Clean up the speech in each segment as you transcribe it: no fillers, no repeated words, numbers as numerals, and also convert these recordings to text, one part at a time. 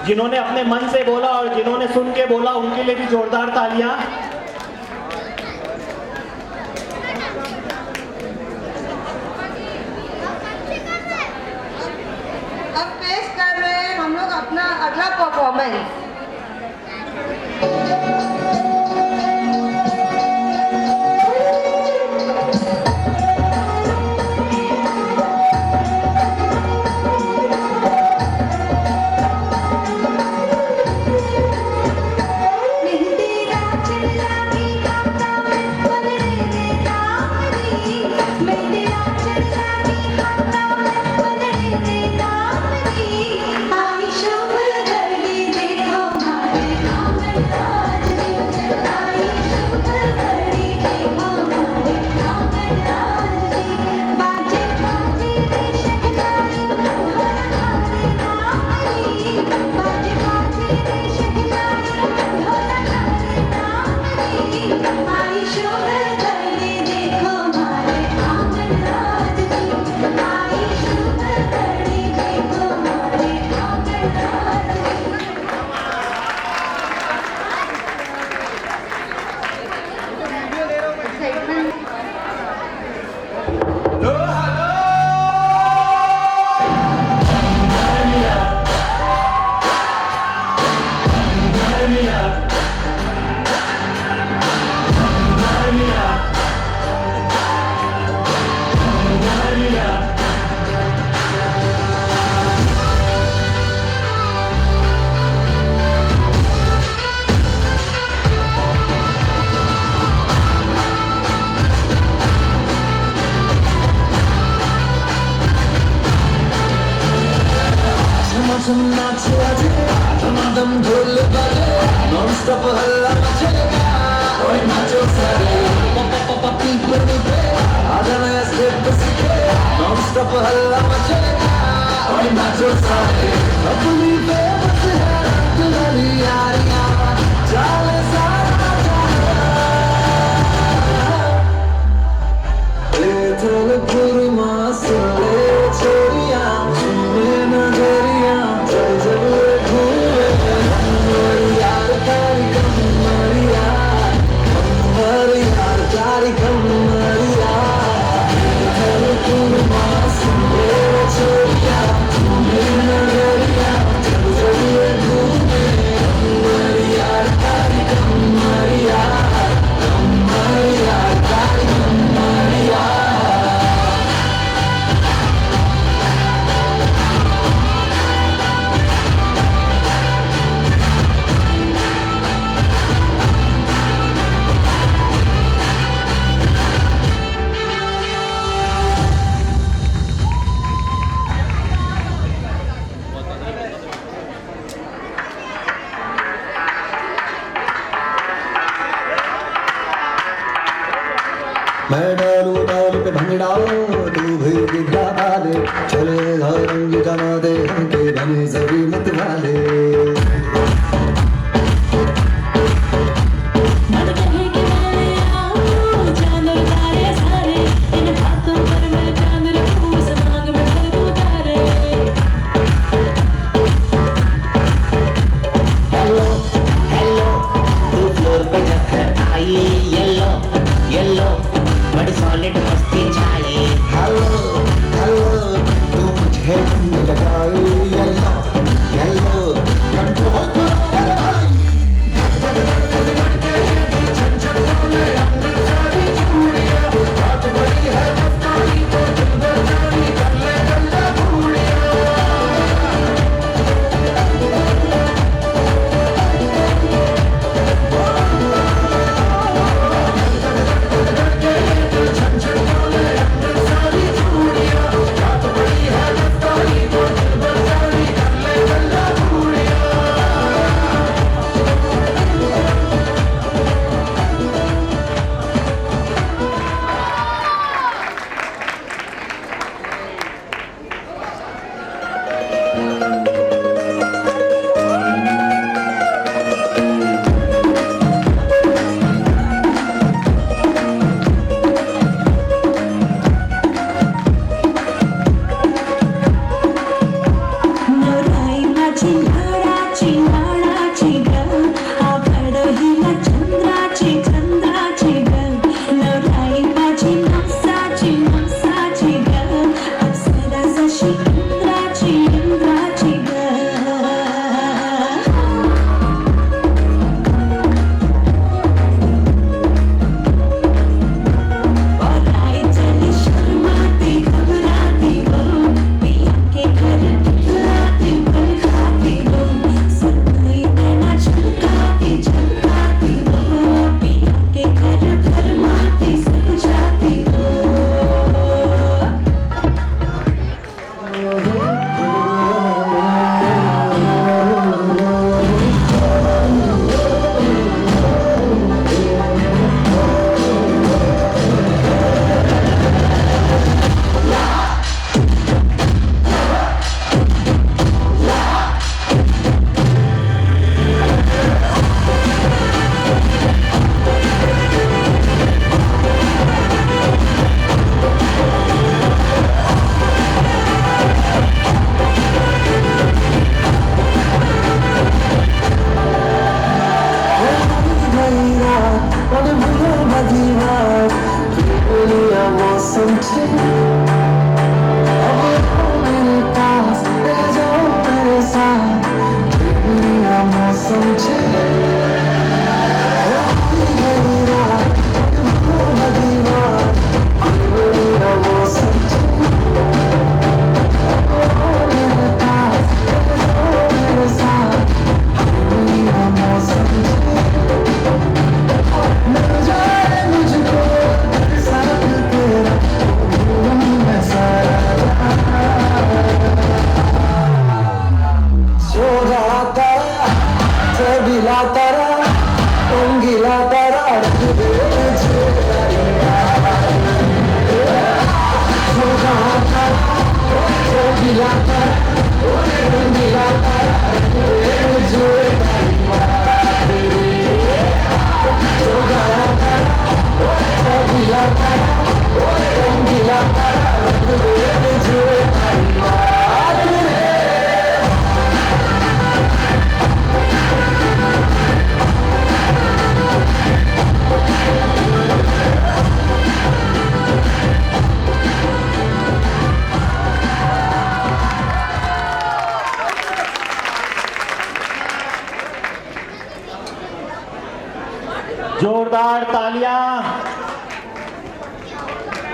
जिन्होंने अपने मन से बोला और जिन्होंने सुन के बोला उनके लिए भी जोरदार तालियां। अब पेश कर रहे हैं हम लोग अपना अगला परफॉर्मेंस। ढोल बजे नॉन स्टॉप हल्ला मचेगा, ओए नाचो सारे पीपल पे आजा नया स्टेप सीखे, नॉन स्टॉप हल्ला मचेगा, ओए नाचो सारे अपनी बेबस है दुल्हनी यारियां चाले सारा ले चल गुरमा सुले छोरियां झूमे नजरियां चल चल Maria, रंगीला तारा रख दे मुझे रंगीला तारा रख दे मुझे रंगीला तारा रख दे मुझे जोरदार तालियां।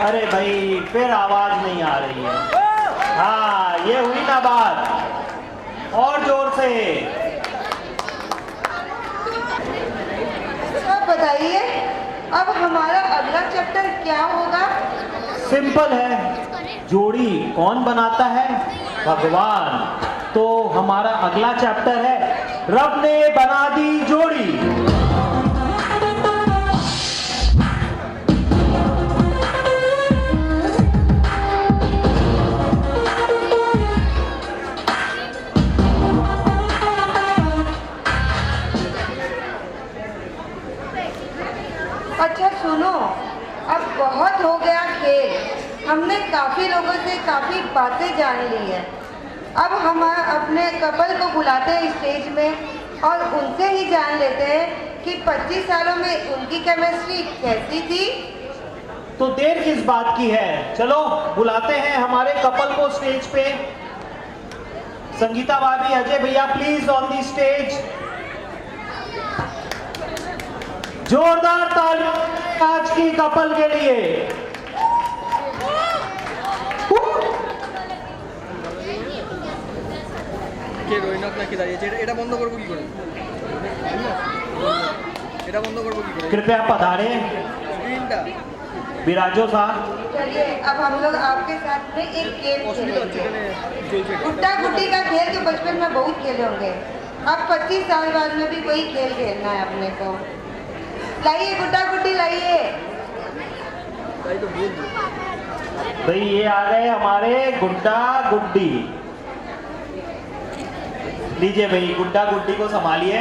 अरे भाई फिर आवाज नहीं आ रही है। हाँ ये हुई ना बात, और जोर से। अब बताइए अब हमारा अगला चैप्टर क्या होगा? सिंपल है, जोड़ी कौन बनाता है? भगवान। तो हमारा अगला चैप्टर है रब ने बना दी जोड़ी। अच्छा सुनो, अब बहुत हो गया खेल, हमने काफ़ी लोगों से काफ़ी बातें जान ली है। अब हम अपने कपल को बुलाते हैं स्टेज में और उनसे ही जान लेते हैं कि 25 सालों में उनकी केमिस्ट्री कैसी थी। तो देर किस बात की है, चलो बुलाते हैं हमारे कपल को स्टेज पे। संगीता भाभी, अजय भैया प्लीज ऑन दी स्टेज। जोरदार ताली आज की कपल के लिए। কে রইনক নাকি দাঁড়িয়েছে এটা বন্ধ করব কি করে এটা বন্ধ করব কি করে कृपया पधारे স্ক্রিনটা विराजो साहब। चलिए अब हम लोग आपके साथ में एक गेम অসুবিধা হচ্ছে खेलेंगे, এখানে চলছে गुड्डा गुड्डी का खेल जो बचपन में बहुत खेले होंगे। अब 25 साल बाद में भी वही खेल खेलना है अपने को। लाइए गुड्डा गुड्डी लाइए। তাই তো বলবো भाई ये आ गए हमारे गुड्डा गुड्डी। लीजिए भाई गुड्डा गुड्डी को संभालिए,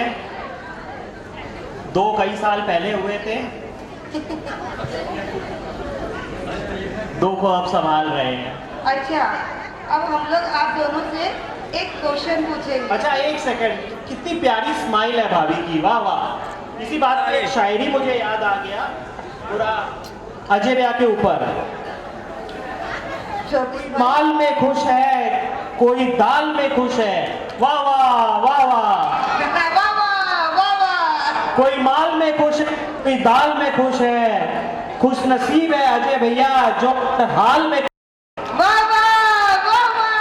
दो कई साल पहले हुए थे, दो को अब संभाल रहे हैं। अच्छा अब हम लोग आप दोनों से एक क्वेश्चन पूछेंगे। अच्छा एक सेकंड, कितनी प्यारी स्माइल है भाभी की, वाह वाह। इसी बात पे एक शायरी मुझे याद आ गया पूरा अजय भैया के ऊपर। माल में खुश है कोई दाल में खुश है, वाह वाह वाह वाह। वाह वाह वाह वाह। कोई माल में खुश है कोई दाल में खुश है, खुश नसीब है अजय भैया जो हाल में। वाह वाह वाह वाह।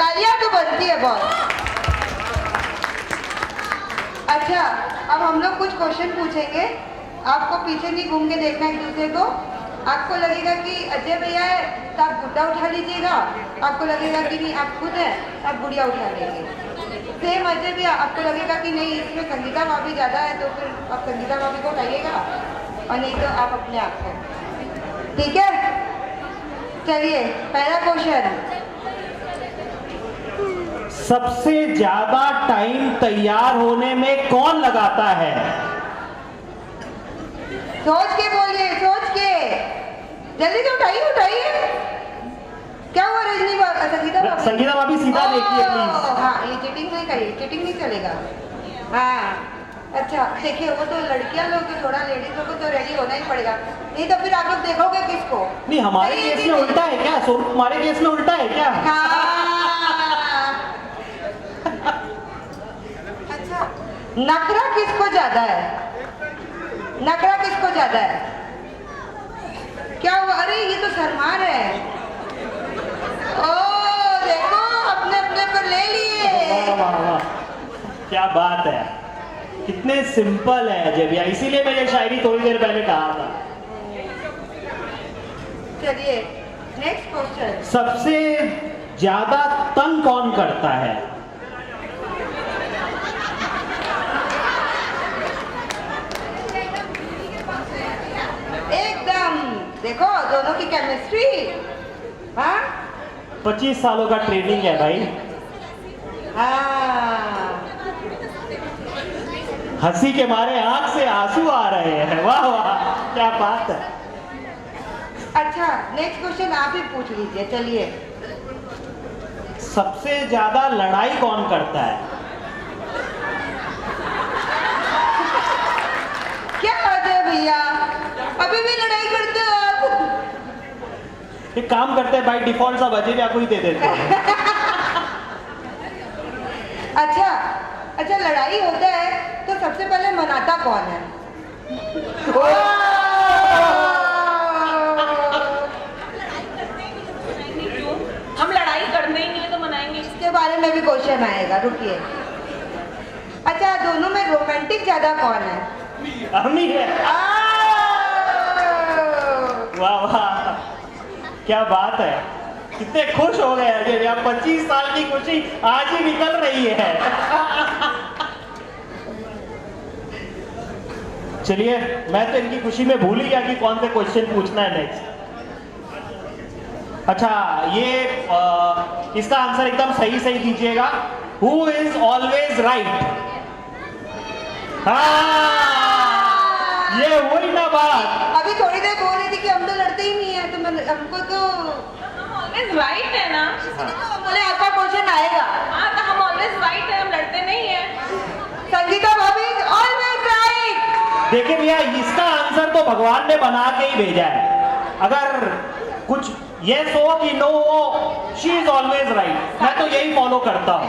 तालियां तो बनती है बहुत। अच्छा अब हम लोग कुछ क्वेश्चन पूछेंगे, आपको पीछे नहीं घूम के देखना एक दूसरे को। आपको लगेगा कि अजय भैया है तो आप गुड्डा उठा लीजिएगा, आपको लगेगा कि नहीं आप खुद है तो आप गुड़िया उठा लेंगे। सेम अजय भैया आपको लगेगा कि नहीं इसमें संगीता भाभी ज़्यादा है तो फिर आप संगीता भाभी को उठाइएगा और नहीं तो आप अपने आप को। ठीक है चलिए पहला क्वेश्चन। सबसे ज्यादा टाइम तैयार होने में कौन लगाता है? सोच के बोलिए, सोच के जल्दी से उठाइए उठाइए। क्या हुआ रजनी संगीता भाभी? संगीता भाभी सीधा देखिए प्लीज। हाँ ये चीटिंग नहीं करिए, चीटिंग नहीं चलेगा। हाँ अच्छा देखिए वो तो लड़कियां लोग तो थोड़ा लेडीज लोग को तो रेडी होना ही पड़ेगा, नहीं तो फिर आप लोग देखोगे किसको? नहीं हमारे नहीं, केस नहीं, में नहीं। उल्टा है क्या? हमारे केस में उल्टा है क्या? हाँ। अच्छा नखरा किसको ज्यादा है? नखरा किसको ज्यादा है? क्या हुआ? अरे ये तो सरमार है। ओ देखो अपने अपने को ले लिए। वाह वाह वाह, क्या बात है, कितने सिंपल है अजय भैया, इसीलिए मैंने शायरी थोड़ी देर पहले कहा था। चलिए नेक्स्ट क्वेश्चन। सबसे ज्यादा तंग कौन करता है? देखो दोनों की केमिस्ट्री। हाँ 25 सालों का ट्रेनिंग है भाई। हाँ हंसी के मारे आंख से आंसू आ रहे हैं। वाह वाह क्या बात है। अच्छा नेक्स्ट क्वेश्चन आप ही पूछ लीजिए। चलिए सबसे ज्यादा लड़ाई कौन करता है? क्या बात है भैया, अभी भी लड़ाई करते हो आप? एक काम करते हैं बाई डिफॉल्ट सब अजय भैया को ही दे देते हैं। अच्छा अच्छा लड़ाई होता है तो सबसे पहले मनाता कौन है? हम लड़ाई करते ही नहीं है तो मनाएंगे। इसके बारे में भी क्वेश्चन आएगा, रुकिए। अच्छा दोनों में रोमांटिक ज्यादा कौन है? हम ही है। वाह वाह क्या बात है। कितने खुश हो गए अजय भैया। 25 साल की खुशी आज ही निकल रही है। चलिए मैं तो इनकी खुशी में भूल ही गया कि कौन से क्वेश्चन पूछना है नेक्स्ट। अच्छा ये इसका आंसर एकदम सही सही दीजिएगा। Who is always right? हाँ ये वही ना बात। अभी थोड़ी देर बोल रही थी कि हम तो लड़ते ही नहीं है, तो हमको तो ऑलवेज राइट है ना। बोले आपका क्वेश्चन आएगा। हाँ तो हम ऑलवेज राइट है, हम लड़ते नहीं है। संगीता भाभी ऑलवेज राइट। देखिए भैया इसका आंसर तो भगवान ने बना के ही भेजा है। अगर कुछ यस हो कि नो हो, शी इज ऑलवेज राइट। मैं तो यही फॉलो करता हूँ।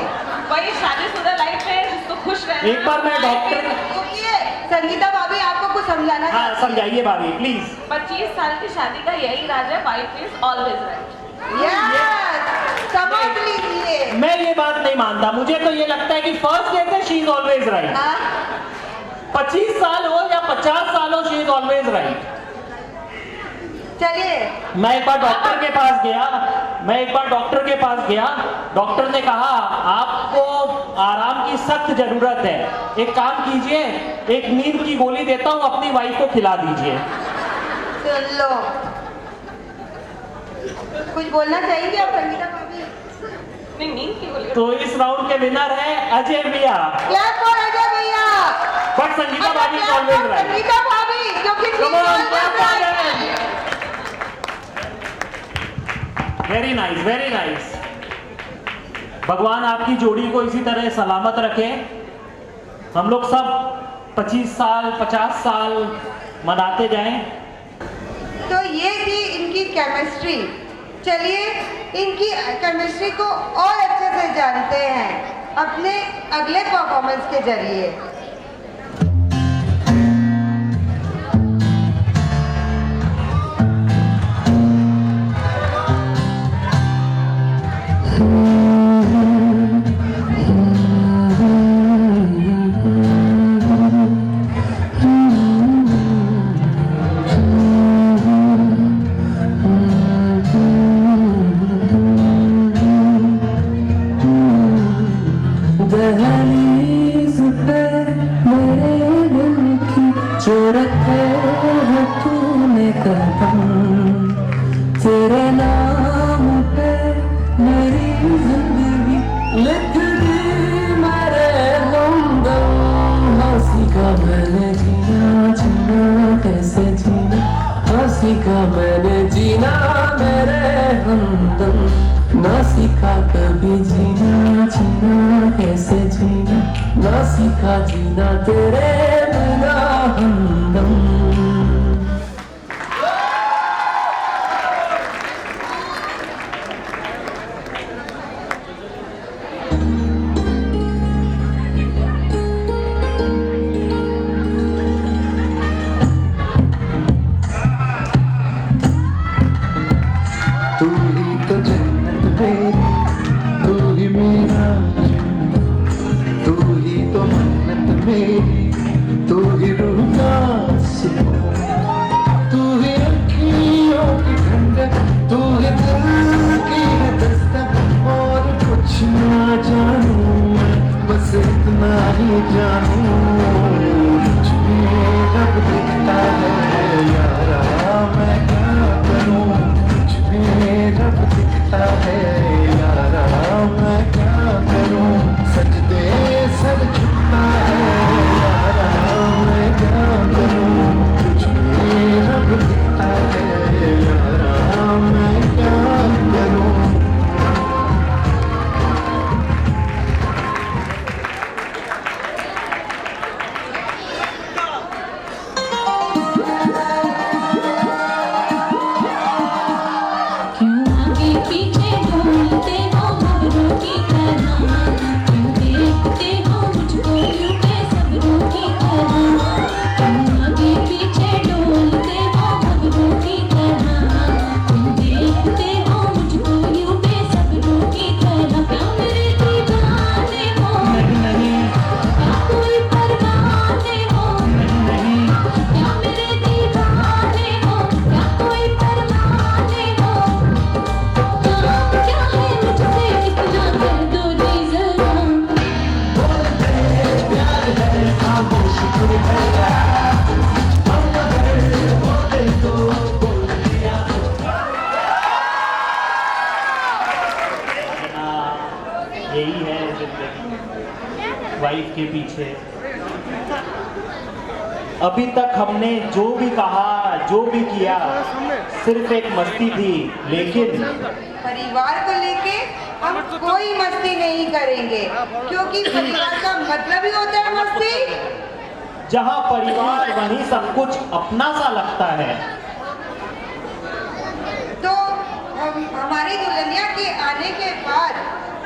वही शादीशुदा लाइफ है जिसको खुश रहना। एक बार मैं डॉक्टर। संगीता भाभी आपको कुछ समझाना हाँ समझाइए भाभी प्लीज। 25 साल की शादी का यही राज है, wife is always right. Yes समझ लीजिए। मैं ये बात नहीं मानता। मुझे तो ये लगता है कि फर्स्ट डे से शी इज ऑलवेज राइट। हाँ 25 साल हो या 50 साल हो, शी इज ऑलवेज राइट। चलिए मैं एक बार डॉक्टर के पास गया। डॉक्टर ने कहा आपको आराम की सख्त जरूरत है। एक काम कीजिए, एक नींद की गोली देता हूं, अपनी वाइफ को खिला दीजिए। सुन लो, कुछ बोलना चाहेंगे आप संगीता भाभी? नहीं नींद की गोली। तो इस राउंड के विनर है अजय भैया। क्लैप फॉर अजय भैया। बट संगीता भाभी इज ऑलवेज राइट। संगीता भाभी क्योंकि she is always right. Very nice very nice. भगवान आपकी जोड़ी को इसी तरह सलामत रखे। हम लोग सब 25 साल 50 साल मनाते जाएं। तो ये थी इनकी केमिस्ट्री। चलिए इनकी केमिस्ट्री को और अच्छे से जानते हैं अपने अगले परफॉर्मेंस के जरिए। दहलीज पे मेरे दिल की जो रखे है तूने कदम, तेरे नाम पे मेरी जिंदगी लिख दी मेरे हमदम। हंसी का मैंने जीना जीना कैसे जीना, हंसी का मैंने जीना मेरे हमदम। ना सीखा कभी जीना जीना कैसे जीना, ना सीखा जीना तेरे बिना हमदम। तू ही तो जन्नत मेरी, तू ही मेरा जन्नत, तू ही तो मन्नत मेरी, तू ही रूह का सुकून, तू ही अखियों की ठंडक, तू ही दिल की है दस्तक। और कुछ ना जानूं बस इतना ही जानूं, तुझ में रब दिखता है यारा मैं क्या यही है जिंदगी वाइफ के पीछे। अभी तक हमने जो भी कहा, जो भी किया, सिर्फ एक मस्ती थी, लेकिन परिवार को लेके हम कोई मस्ती नहीं करेंगे, क्योंकि परिवार का मतलब ही होता है मस्ती। जहां परिवार वहीं सब कुछ अपना सा लगता है। तो हमारी दुल्हनिया के आने के बाद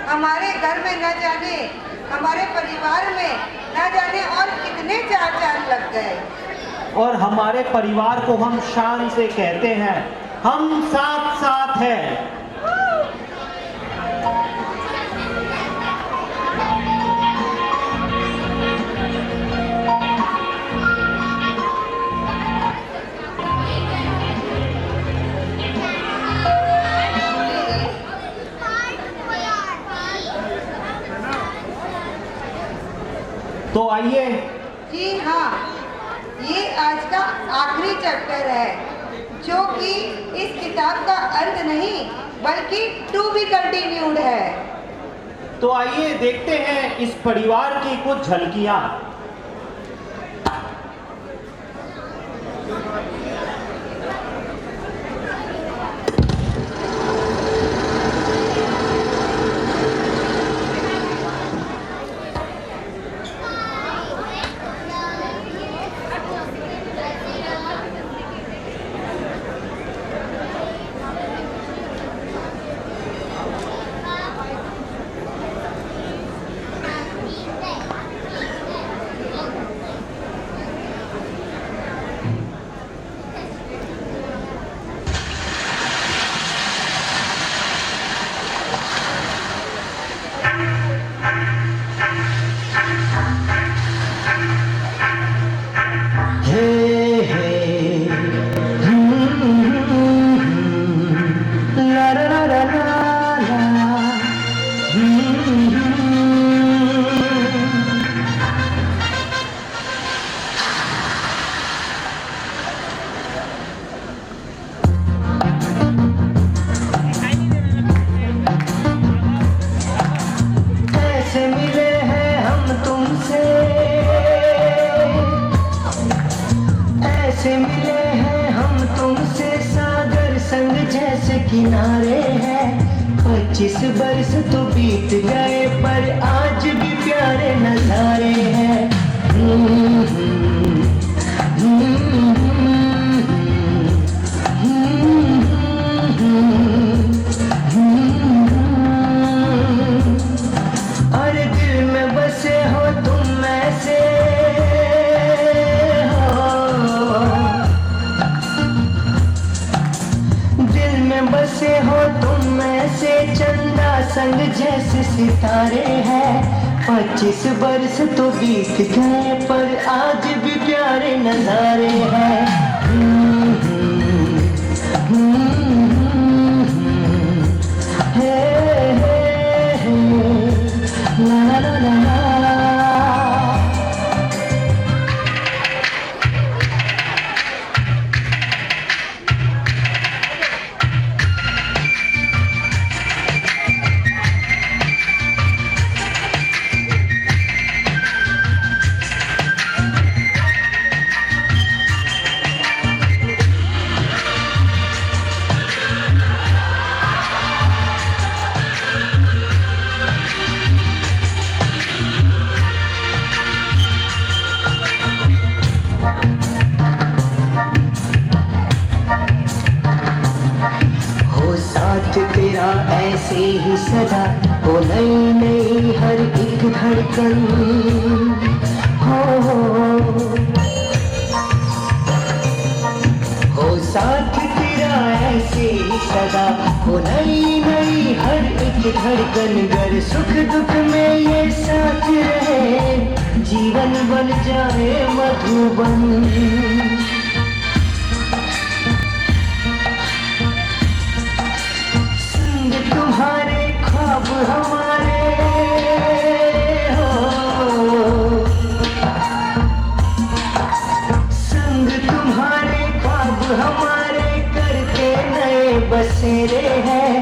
हमारे घर में न जाने, हमारे परिवार में न जाने और कितने चार चांद लग गए। और हमारे परिवार को हम शान से कहते हैं, हम साथ साथ हैं। तो आइए। जी हाँ, ये आज का आखिरी चैप्टर है, जो कि इस किताब का अंत नहीं बल्कि टू बी कंटिन्यूड है। तो आइए देखते हैं इस परिवार की कुछ झलकियां। किनारे हैं 25 बरस तो बीत गए पर आज भी प्यारे नजारे हैं। और दिल में बसे हो तुम ऐसे बसे हो तुम ऐसे चंदा संग जैसे सितारे हैं। 25 बरस तो बीत गए पर आज भी प्यारे नजारे हैं। ला ला ला ला। तेरा ऐसे ही सदा हो नई नई हर एक धड़कन हो साथ तेरा ऐसे ही सदा हो नई नई हर एक धड़कन। गर सुख दुख में ये साथ रहे जीवन बन जाए मधुबन। तुम्हारे ख्वाब हमारे हो संग तुम्हारे ख्वाब हमारे करके नए बसेरे हैं।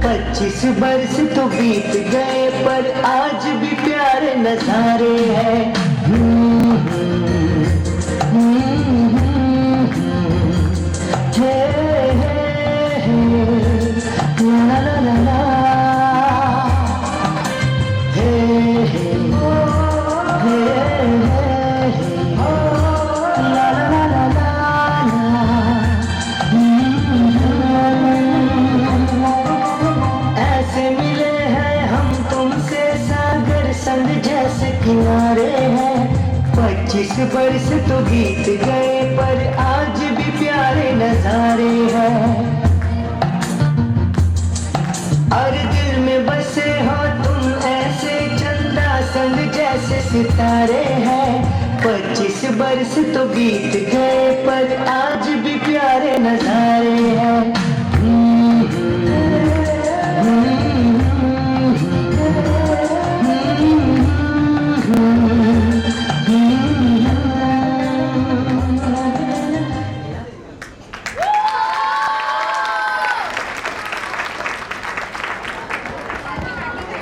25 बरस तो बीत गए पर आज भी प्यारे नजारे हैं। ला ला ला ला, हे हे ला ला ला ला ला। ऐसे मिले हैं हम तुमसे सागर संग जैसे किनारे हैं। 25 बरस तो बीत गए पर आज भी प्यारे नजारे हैं। और दिल में बसे हो तुम ऐसे चंदा संग जैसे सितारे हैं। 25 बरस तो बीत गए पर आज भी प्यारे नजारे हैं।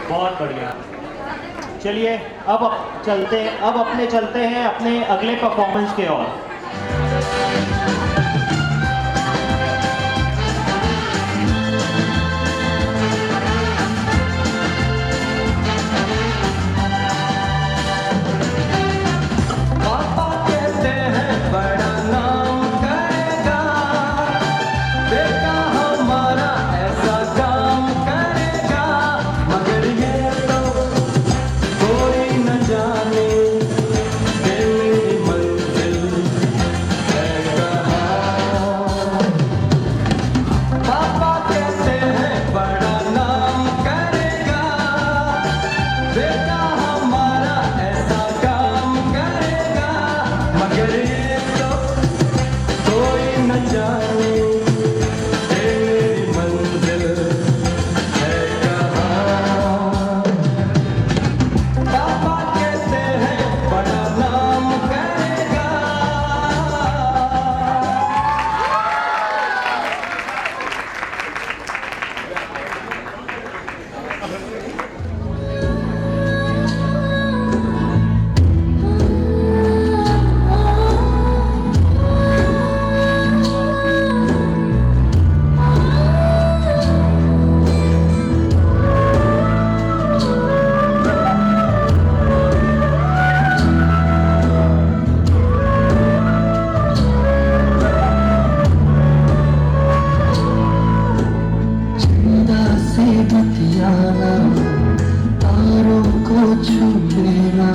बहुत बढ़िया। चलिए अब अपने चलते हैं अपने अगले परफॉर्मेंस के ओर। पापा कहते हैं बड़ा नाम करेगा, बेटा हमारा ऐसा काम करेगा। मगर ये तो कोई न जाने कि मेरी मंजिल है कहाँ। पापा कहते हैं बड़ा नाम करेगा, बेटा हमारा ऐसा काम करेगा। मगर ये तो कोई न जाने कि मेरी मंजिल है कहाँ। पापा कहते हैं बड़ा नाम करेगा। चंदा से बतियाना, तारों को छू लेना,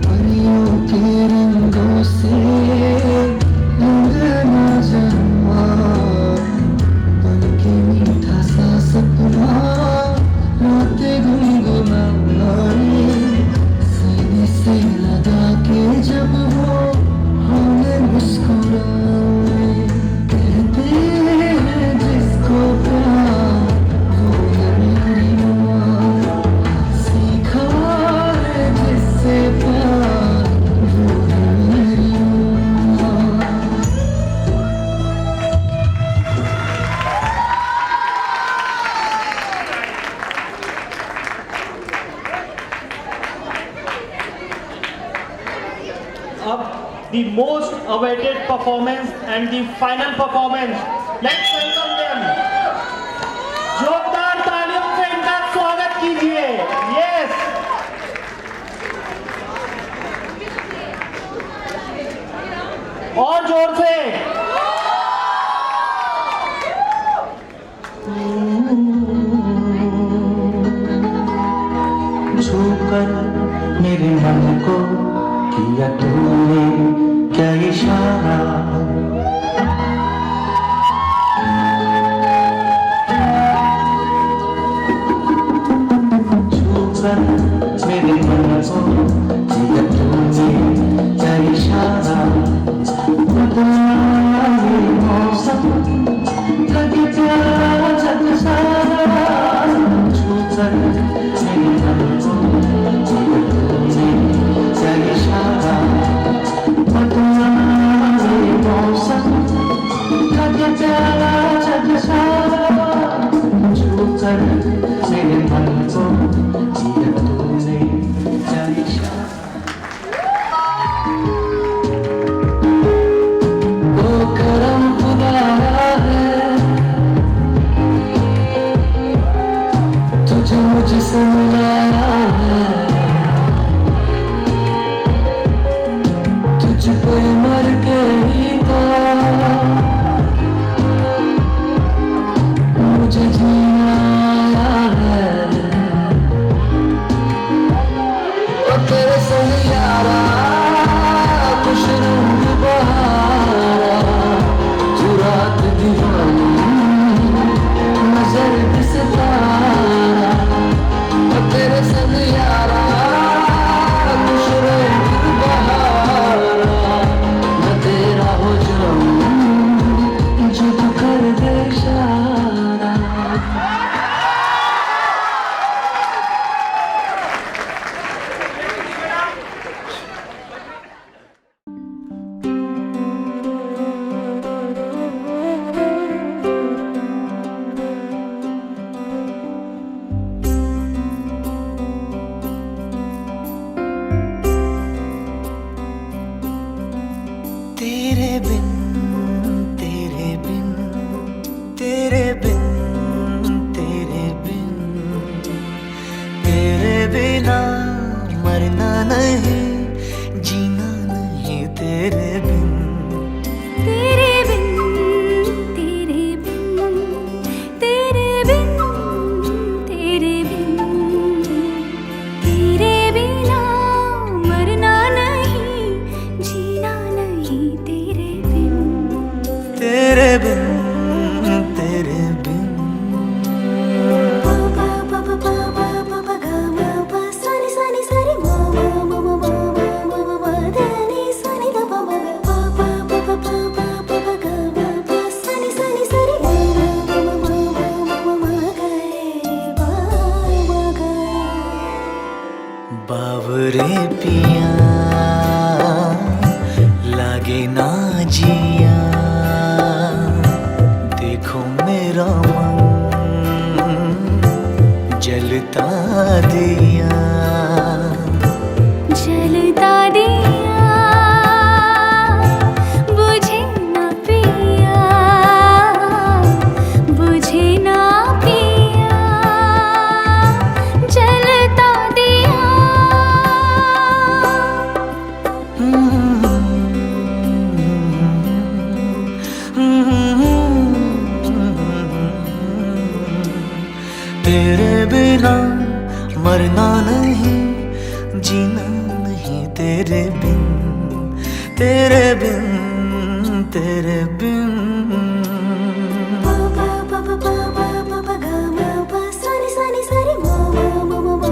परियों के रंगों से रंगना जमा। बन के मीठा सा सपना रातें गुनगुनाए, सीने से लगा के जब वो हमें मुस्कुराए। कहते हैं जिसको प्यार वो है मेरी माँ, सीखा है जिससे प्यार वो है मेरी माँ। अब the most awaited performance and the final performance. Let's welcome them. जोरदार तालियों से इनका स्वागत कीजिए। Yes. और जोर से। छूकर मेरे मन को किया तूने क्या इशारा। छूकर मेरे मन को किया तूने क्या इशारा। बदलाए मौसम लगे प्यारा जग सारा। छूकर मेरे मन को किया तूने क्या इशारा। बदलाए मौसम लगे प्यारा जग सारा। छूकर समझाया है, तुझ पे मर के ही तो मुझे जीना आया है। और तेरे संग यारा खुश रंग बहारा, तू रात दीवानी नजर भी सितारा। और तेरे संग यारा खुश रंग बहारा, मैं तेरा हो जाऊं जो तू कर दे इशारा। तेरे बिन तेरे बिन तेरे बिन तेरे बिन तेरे बिना मरना नहीं जीना नहीं तेरे बिन। तेरे बिन तेरे बिन तेरे बिन तेरे बिन तेरे बिना मरना नहीं जीना नहीं तेरे बिन। तेरे बिन तेरे बिन पा पा पा पा पा पा पा पा गा मा पा सा नि सा रे मा मा मा मा मा मा मा मा धा नि सा नि धा पा मा गा पा पा पा पा पा पा पा पा गा मा पा सा नि रे मा मा मा मा मा मा मा गा रे मा मा गा। बावरे पिया लागे ना जिया, देखो मेरा मन जलता दिया। जलता दिया बुझे ना पिया, बुझे ना पिया जलता दिया। तेरे बिना मरना नहीं जीना नहीं तेरे बिन। तेरे बिन तेरे बिन पा पा पा पा पा पा पा पा गा मा पा सा नि रे मा मा मा मा मा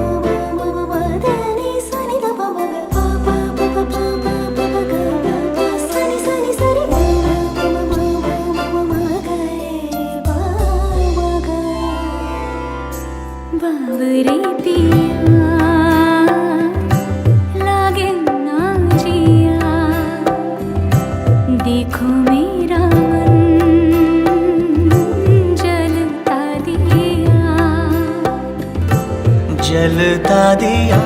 मा मा मा धा नि सा नि धा पा मा गा पा पा पा पा पा पा पा पा गा मा पा सा नि रे मा मा मा मा मा मा मा गा रे मा मा गा। बावरे पिया लागे ना जिया, देखो मेरा मन जलता दिया। जलता दिया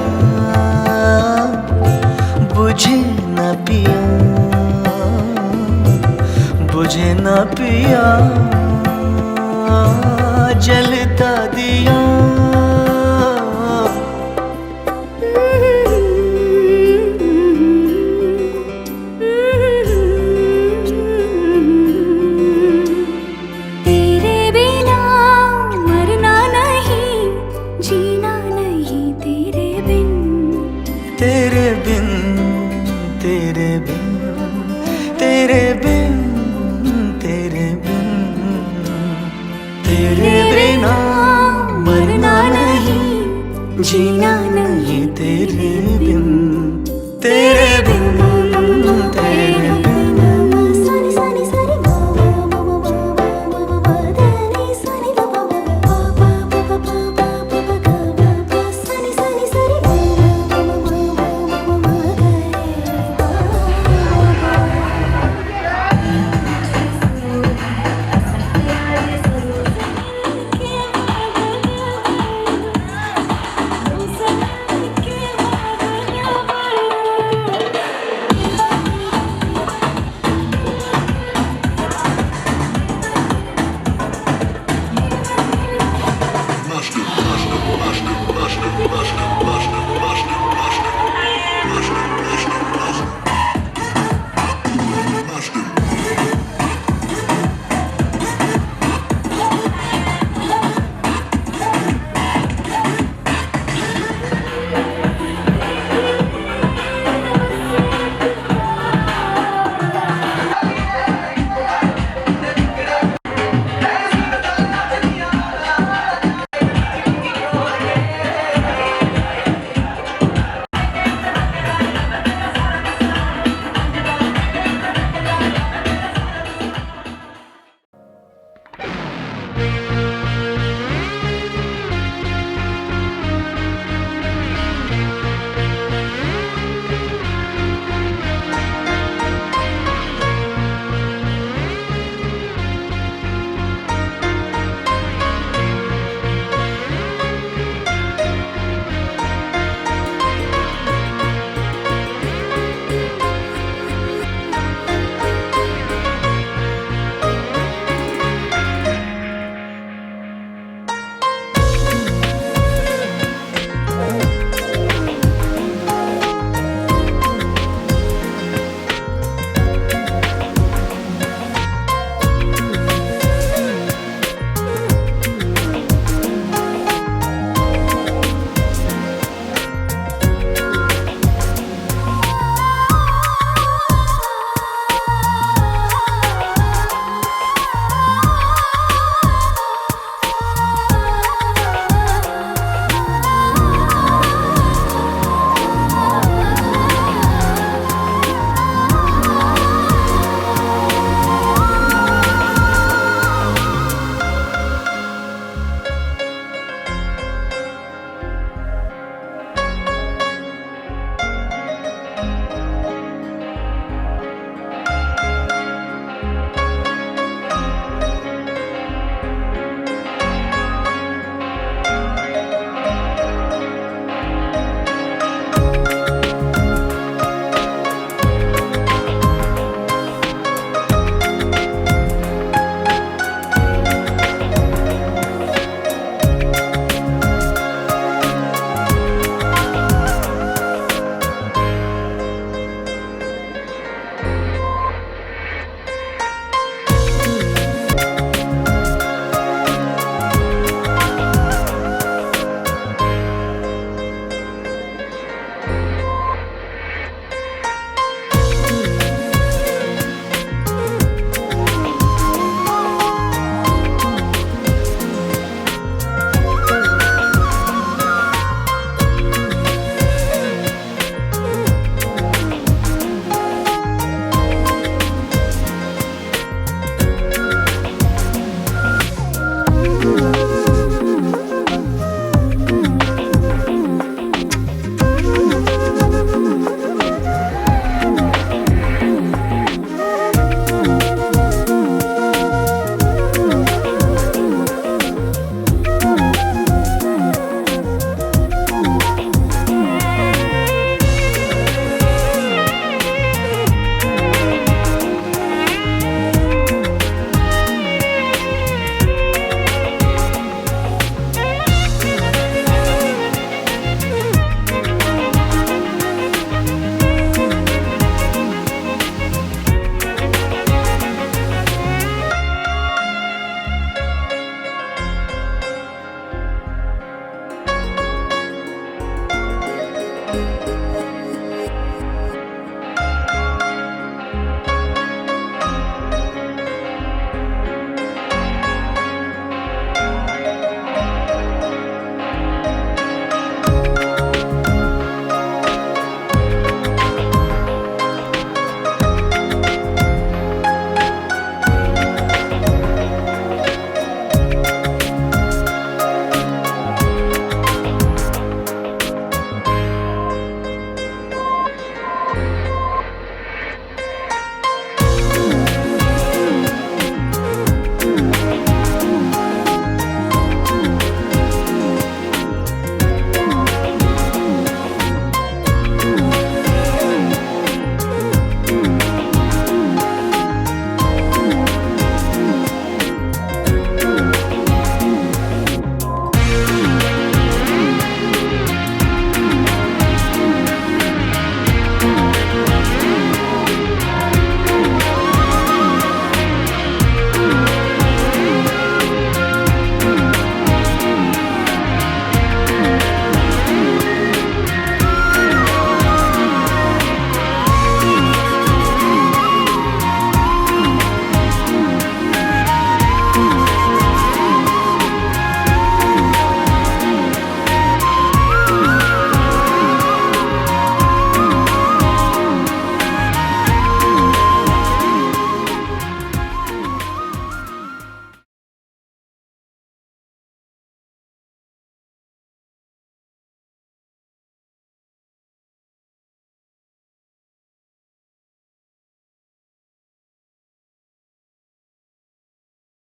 बुझे न पिया, बुझे न पिया जलता दिया। तेरे बिना मरना नहीं जीना नहीं तेरे बिन। तेरे बिन तेरे बिन तेरे बिन तेरे बिन तेरे बिना मरना नहीं जीना नहीं तेरे बिन। तेरे बिन तेरे बिन सा